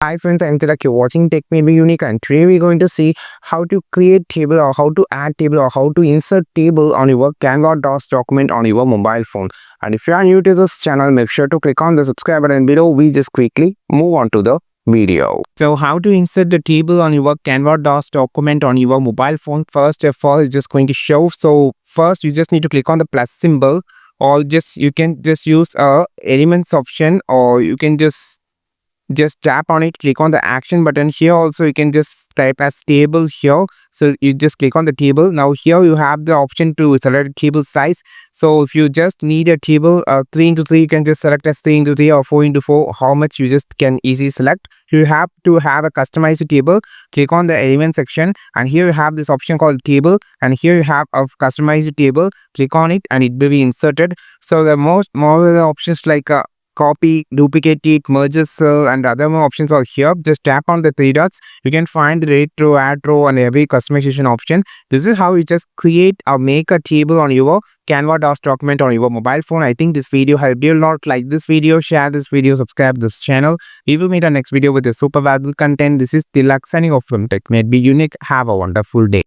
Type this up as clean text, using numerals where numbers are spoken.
Hi friends, I'm Tilak. You're watching Tech May Be Unique, and today we're going to see how to create table or how to add table or how to insert table on your Canva DOS document on your mobile phone. And if you are new to this channel, make sure to click on the subscribe button below. We just quickly move on to the video. So how to insert the table on your Canva DOS document on your mobile phone? First of all, it's just going to show. So first you just need to click on the plus symbol, or you can just use a elements option, or you can just tap on it, click on the action button. Here also you can just type as table here, so you just click on the table. Now here you have the option to select table size. So if you just need a table 3 into 3, you can just select as 3 into 3 or 4 into 4, how much you just can easily select. You have to have a customized table, click on the element section, and here you have this option called table, and here you have a customized table, click on it and it will be inserted. So the more of the options like copy, duplicate it, merge cell, and other more options are here. Just tap on the three dots. You can find the delete row, add row, and every customization option. This is how you just create or make a table on your Canva DOS document on your mobile phone. I think this video helped you a lot. Like this video, share this video, subscribe this channel. We will meet our next video with a super valuable content. This is Tilak signing off from Tech May Be Unique. Have a wonderful day.